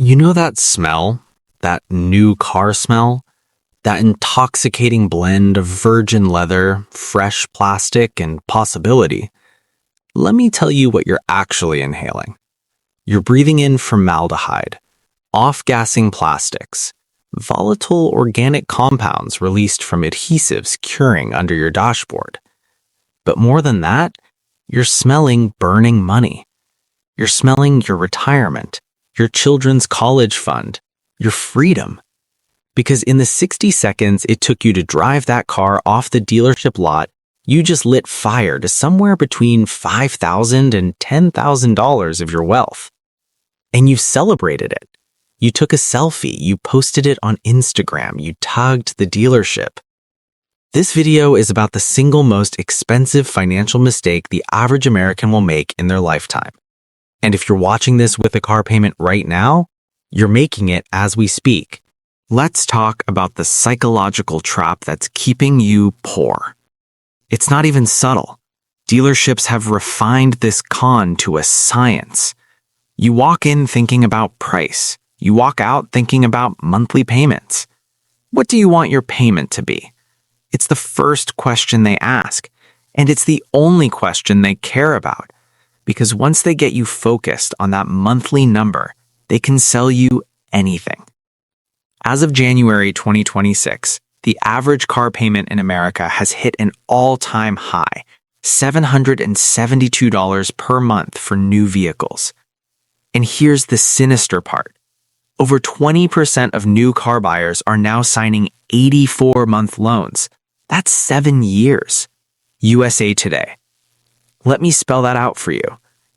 You know that smell? That new car smell? That intoxicating blend of virgin leather, fresh plastic, and possibility? Let me tell you what you're actually inhaling. You're breathing in formaldehyde, off-gassing plastics, volatile organic compounds released from adhesives curing under your dashboard. But more than that, you're smelling burning money. You're smelling your retirement, your children's college fund, your freedom. Because in the 60 seconds it took you to drive that car off the dealership lot, you just lit fire to somewhere between $5,000 and $10,000 of your wealth. And you celebrated it. You took a selfie, you posted it on Instagram, you tagged the dealership. This video is about the single most expensive financial mistake the average American will make in their lifetime. And if you're watching this with a car payment right now, you're making it as we speak. Let's talk about the psychological trap that's keeping you poor. It's not even subtle. Dealerships have refined this con to a science. You walk in thinking about price. You walk out thinking about monthly payments. What do you want your payment to be? It's the first question they ask, and it's the only question they care about. Because once they get you focused on that monthly number, they can sell you anything. As of January 2026, the average car payment in America has hit an all-time high, $772 per month for new vehicles. And here's the sinister part. Over 20% of new car buyers are now signing 84-month loans. That's 7 years. USA Today. Let me spell that out for you.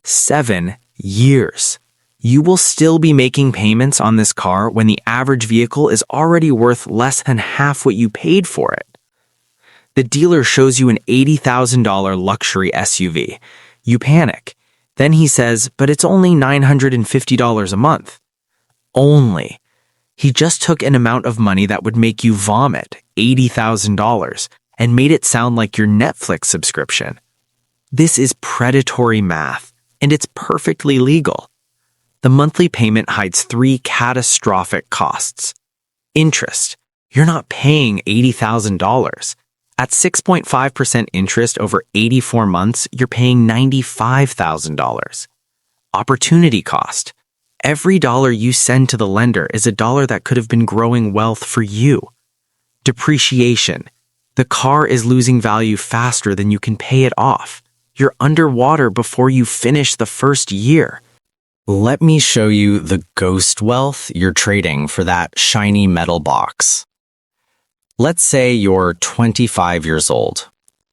7 years. You will still be making payments on this car when the average vehicle is already worth less than half what you paid for it. The dealer shows you an $80,000 luxury SUV. You panic. Then he says, but it's only $950 a month. Only. He just took an amount of money that would make you vomit, $80,000, and made it sound like your Netflix subscription. This is predatory math, and it's perfectly legal. The monthly payment hides 3 catastrophic costs. Interest. You're not paying $80,000. At 6.5% interest over 84 months, you're paying $95,000. Opportunity cost. Every dollar you send to the lender is a dollar that could have been growing wealth for you. Depreciation. The car is losing value faster than you can pay it off. You're underwater before you finish the first year. Let me show you the ghost wealth you're trading for that shiny metal box. Let's say you're 25 years old.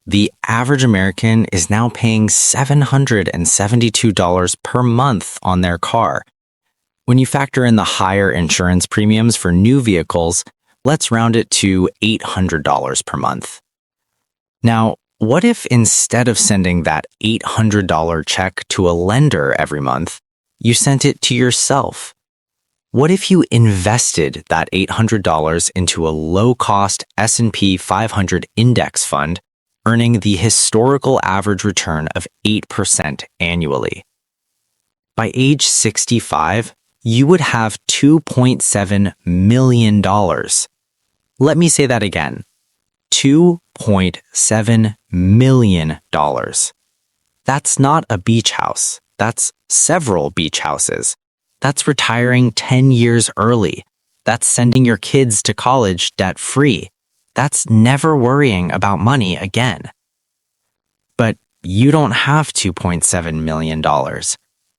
The average American is now paying $772 per month on their car. When you factor in the higher insurance premiums for new vehicles, let's round it to $800 per month. Now, what if instead of sending that $800 check to a lender every month, you sent it to yourself? What if you invested that $800 into a low-cost S&P 500 index fund, earning the historical average return of 8% annually? By age 65, you would have $2.7 million. Let me say that again. $2.7 million. That's not a beach house. That's several beach houses. That's retiring 10 years early. That's sending your kids to college debt-free. That's never worrying about money again. But you don't have $2.7 million.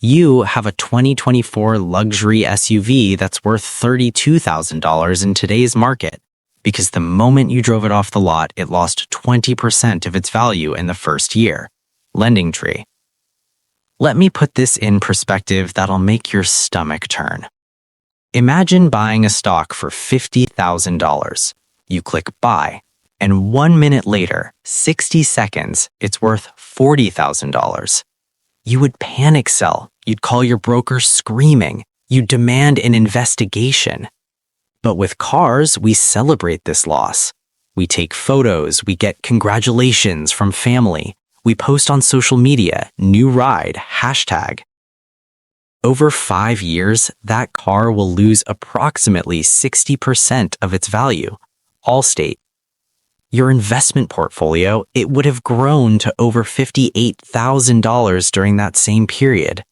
You have a 2024 luxury SUV that's worth $32,000 in today's market, because the moment you drove it off the lot, it lost 20% of its value in the first year. Lending tree. Let me put this in perspective that'll make your stomach turn. Imagine buying a stock for $50,000. You click buy, and 1 minute later, 60 seconds, it's worth $40,000. You would panic sell. You'd call your broker screaming. You'd demand an investigation. But with cars, we celebrate this loss. We take photos, we get congratulations from family. We post on social media, new ride, hashtag. Over 5 years, that car will lose approximately 60% of its value. Allstate. Your investment portfolio, it would have grown to over $58,000 during that same period.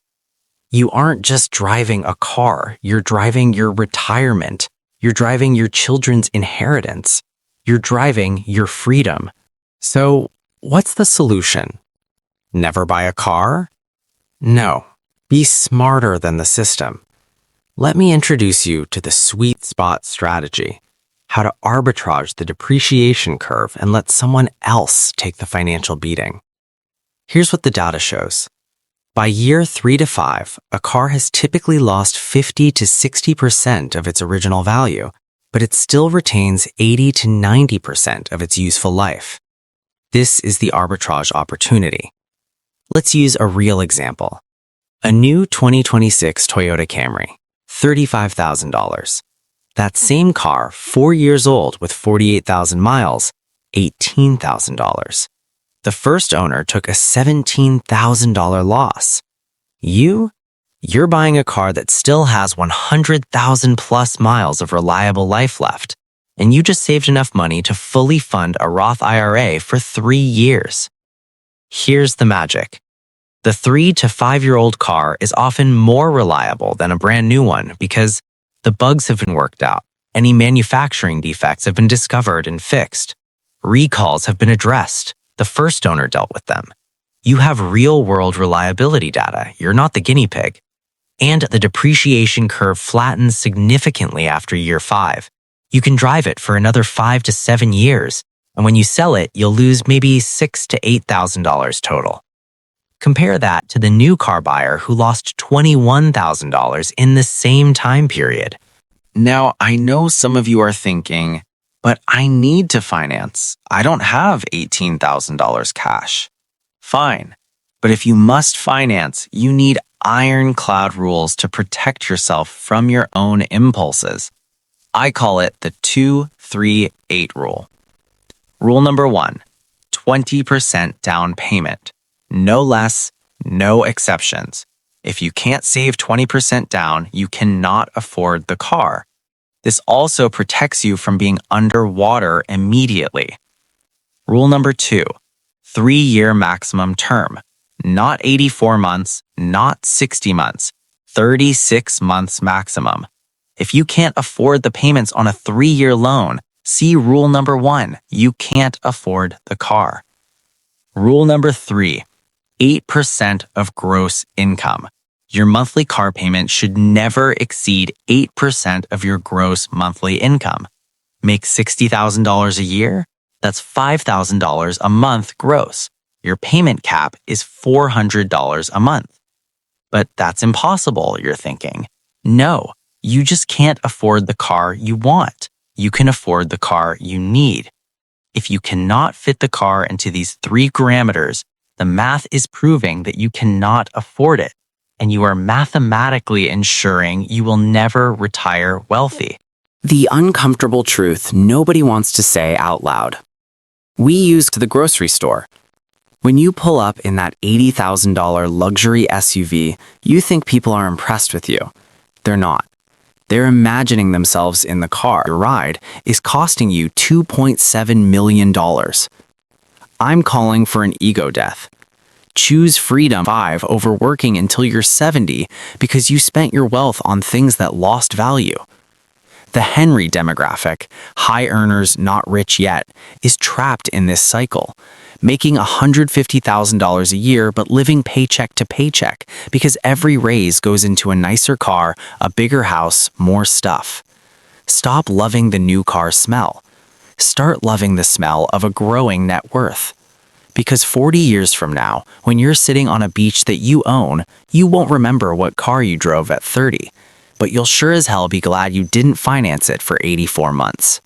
You aren't just driving a car, you're driving your retirement. You're driving your children's inheritance. You're driving your freedom. So, what's the solution? Never buy a car? No. Be smarter than the system. Let me introduce you to the sweet spot strategy, how to arbitrage the depreciation curve and let someone else take the financial beating. Here's what the data shows. By year 3 to 5, a car has typically lost 50 to 60% of its original value, but it still retains 80 to 90% of its useful life. This is the arbitrage opportunity. Let's use a real example. A new 2026 Toyota Camry, $35,000. That same car, 4 years old with 48,000 miles, $18,000. The first owner took a $17,000 loss. You're buying a car that still has 100,000 plus miles of reliable life left, and you just saved enough money to fully fund a Roth IRA for 3 years. Here's the magic. The 3 to 5-year-old car is often more reliable than a brand new one because the bugs have been worked out, any manufacturing defects have been discovered and fixed, recalls have been addressed, the first owner dealt with them. You have real-world reliability data, you're not the guinea pig. And the depreciation curve flattens significantly after year 5. You can drive it for another 5 to 7 years, and when you sell it, you'll lose maybe $6,000 to $8,000 total. Compare that to the new car buyer who lost $21,000 in the same time period. Now, I know some of you are thinking, but I need to finance. I don't have $18,000 cash. Fine, but if you must finance, you need ironclad rules to protect yourself from your own impulses. I call it the 2-3-8 rule. Rule number 1, 20% down payment. No less, no exceptions. If you can't save 20% down, you cannot afford the car. This also protects you from being underwater immediately. Rule number 2, 3-year maximum term. Not 84 months, not 60 months, 36 months maximum. If you can't afford the payments on a 3-year loan, see rule number 1, you can't afford the car. Rule number 3, 8% of gross income. Your monthly car payment should never exceed 8% of your gross monthly income. Make $60,000 a year? That's $5,000 a month gross. Your payment cap is $400 a month. But that's impossible, you're thinking. No, you just can't afford the car you want. You can afford the car you need. If you cannot fit the car into these 3 parameters, the math is proving that you cannot afford it, and you are mathematically ensuring you will never retire wealthy. The uncomfortable truth nobody wants to say out loud. We use to the grocery store. When you pull up in that $80,000 luxury SUV, you think people are impressed with you. They're not. They're imagining themselves in the car. Your ride is costing you $2.7 million. I'm calling for an ego death. Choose freedom 5 over working until you're 70 because you spent your wealth on things that lost value. The Henry demographic, high earners not rich yet, is trapped in this cycle, making $150,000 a year but living paycheck to paycheck because every raise goes into a nicer car, a bigger house, more stuff. Stop loving the new car smell. Start loving the smell of a growing net worth. Because 40 years from now, when you're sitting on a beach that you own, you won't remember what car you drove at 30, but you'll sure as hell be glad you didn't finance it for 84 months.